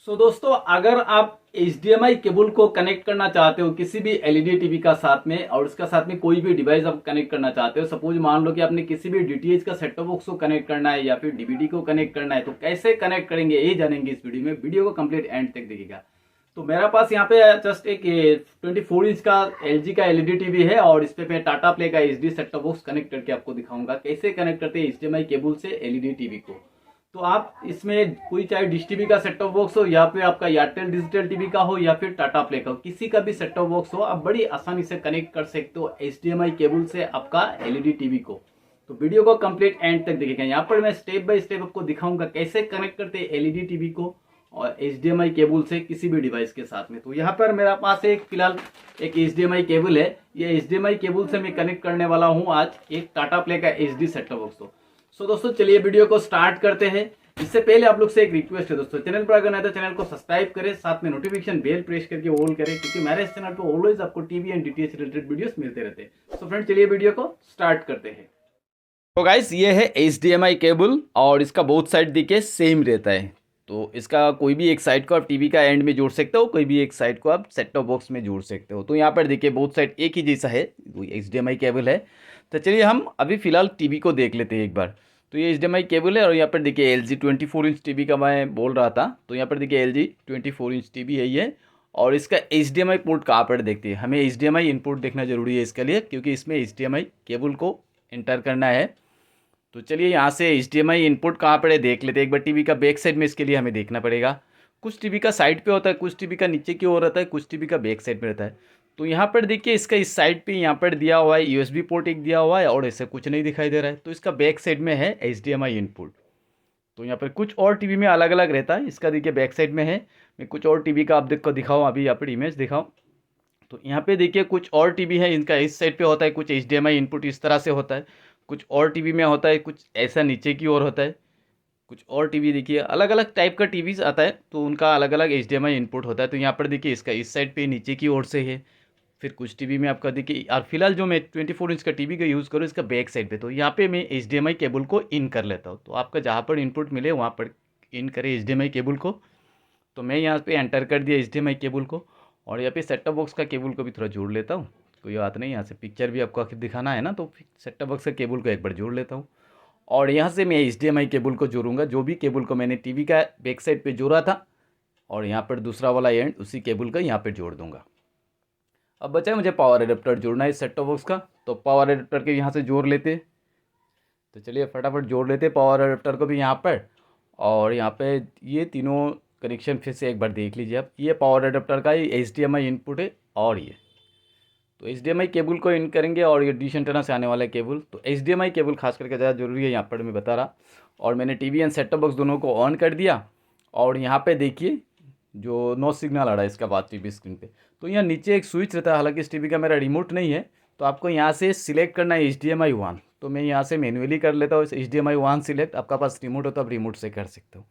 दोस्तों, अगर आप HDMI केबल को कनेक्ट करना चाहते हो किसी भी LED टीवी का साथ में, और उसका साथ में कोई भी डिवाइस आप कनेक्ट करना चाहते हो, सपोज मान लो कि आपने किसी भी DTH का सेट टॉप बॉक्स को कनेक्ट करना है या फिर DVD को कनेक्ट करना है, तो कैसे कनेक्ट करेंगे ये जानेंगे इस वीडियो में। वीडियो को कंप्लीट एंड तक देखिएगा। तो मेरा पास यहाँ पे जस्ट एक 24 इंच का LG का LED टीवी है, और इस पे मैं टाटा प्ले का HD set top box connect करके आपको दिखाऊंगा कैसे कनेक्ट करते हैं HDMI केबल से LED टीवी को। तो आप इसमें कोई चाहे डिश टीवी का सेट टॉप बॉक्स हो या फिर आपका एयरटेल डिजिटल टीवी का हो या फिर टाटा प्ले का हो, किसी का भी सेट टॉप बॉक्स हो, आप बड़ी आसानी से कनेक्ट कर सकते हो HDMI केबल से आपका LED टीवी को। तो वीडियो को कंप्लीट एंड तक देखिएगा। यहाँ पर मैं स्टेप बाय स्टेप आपको दिखाऊंगा कैसे कनेक्ट करते हैं LED टीवी को और HDMI केबल से किसी भी डिवाइस के साथ में। तो यहाँ पर मेरा पास एक फिलहाल एक HDMI केबल है। ये HDMI केबल से मैं कनेक्ट करने वाला हूँ आज एक टाटा प्ले का HD सेट टॉप बॉक्स। सो दोस्तों, चलिए वीडियो को स्टार्ट करते हैं। इससे पहले आप लोग से एक रिक्वेस्ट है दोस्तों, चैनल पर अगर नए तो चैनल को सब्सक्राइब करें, साथ में नोटिफिकेशन बेल प्रेस करके ऑल करें, क्योंकि मेरे इस चैनल पर ऑलवेज आपको TV and DTH related videos मिलते रहते हैं। सो फ्रेंड, चलिए वीडियो को स्टार्ट करते हैं। तो गाइस, ये है HDMI केबल और इसका बोथ साइड देखिए सेम रहता है। तो इसका कोई भी एक साइड को आप टीवी का एंड में जोड़ सकते हो, कोई भी एक साइड को आप सेट टॉप बॉक्स में जोड़ सकते हो। तो यहाँ पर देखिए बोथ साइड एक ही जैसा है, HDMI केबल है। तो चलिए हम अभी फिलहाल टीवी को देख लेते हैं एक बार। तो ये HDMI केबल है और यहाँ पर देखिए LG 24 इंच टीवी का मैं बोल रहा था। तो यहाँ पर देखिए LG 24 इंच टीवी है ये, और इसका HDMI पोर्ट कहाँ पर देखते हैं। हमें HDMI इनपुट देखना जरूरी है इसके लिए, क्योंकि इसमें HDMI केबल को एंटर करना है। तो चलिए यहाँ से HDMI इनपुट कहाँ पर है देख लेते हैं एक बार। टीवी का बैक साइड में इसके लिए हमें देखना पड़ेगा। कुछ टीवी का साइड पे होता है, कुछ टीवी का नीचे की ओर रहता है, कुछ टीवी का बैक साइड में रहता है। तो यहाँ पर देखिए इसका इस साइड पे यहाँ पर दिया हुआ है USB पोर्ट एक दिया हुआ है, और ऐसे कुछ नहीं दिखाई दे रहा है। तो इसका बैक साइड में है HDMI इनपुट। तो यहाँ पर कुछ और टीवी में अलग अलग रहता है, इसका देखिए बैक साइड में है। मैं कुछ और टीवी का आप देख को दिखाऊँ, अभी यहाँ पर इमेज दिखाऊँ। तो यहाँ पे देखिए कुछ और टीवी है, इनका इस साइड पे होता है कुछ HDMI इनपुट इस तरह से होता है, कुछ और टीवी में होता है कुछ ऐसा नीचे की ओर होता है। कुछ और टीवी देखिए अलग अलग टाइप का टीवीज आता है, तो उनका अलग अलग HDMI इनपुट होता है। तो यहाँ पर देखिए इसका इस साइड पे नीचे की ओर से है। फिर कुछ टीवी में आपका देखिए, और फिलहाल जो मैं 24 इंच का टीवी का यूज़ करूँ इसका बैक साइड पे, तो यहाँ पे मैं HDMI केबल को इन कर लेता हूँ। तो आपका जहाँ पर इनपुट मिले वहाँ पर इन करें HDMI केबल को। तो मैं यहाँ पे एंटर कर दिया HDMI केबल को, और यहाँ पे सेट टॉप बॉक्स का केबल को भी थोड़ा जोड़ लेता हूँ। कोई बात नहीं, यहाँ से पिक्चर भी आपको आखिर दिखाना है ना, तो सेट टॉप बॉक्स का केबल को एक बार जोड़ लेता हूँ। और यहाँ से मैं HDMI केबल को जोड़ूंगा, जो भी केबल को मैंने टीवी का बैक साइड पे जोड़ा था, और यहाँ पर दूसरा वाला एंड उसी केबल का यहाँ पर जोड़ दूंगा। अब बचा है मुझे पावर एडेप्टर जोड़ना है सेट टॉप बॉक्स का। तो पावर एडेप्टर के यहाँ से जोड़ लेते। तो चलिए फटाफट जोड़ लेते पावर एडेप्टर को भी यहाँ पर। और यहाँ पे ये तीनों कनेक्शन फिर से एक बार देख लीजिए आप। ये पावर एडेप्टर का ही HDMI इनपुट है, और ये तो HDMI केबल को इन करेंगे, और ये डिश एंटेना से आने वाला केबल। तो HDMI केबल खास करके ज़्यादा जरूरी है, यहाँ पर मैं बता रहा। और मैंने TV and set top box दोनों को ऑन कर दिया, और यहाँ पे देखिए जो नो सिग्नल आ रहा है इसका बाद टीवी स्क्रीन पे। तो यहाँ नीचे एक स्विच रहता है, हालांकि इस टीवी का मेरा रिमोट नहीं है। तो आपको यहाँ से सिलेक्ट करना है HDMI 1। तो मैं यहाँ से मैन्युअली कर लेता हूँ HDMI 1 सिलेक्ट। आपका पास रिमोट हो तो आप रिमोट से कर सकते हो।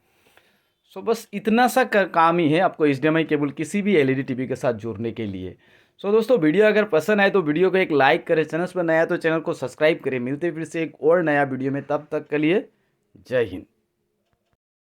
सो बस इतना सा काम ही है आपको HDMI केबल किसी भी LED टीवी के साथ जोड़ने के लिए। सो दोस्तों, वीडियो अगर पसंद आए तो वीडियो को एक लाइक करें, चैनल पर नया तो चैनल को सब्सक्राइब करें। मिलते फिर से एक और नया वीडियो में, तब तक के लिए जय हिंद।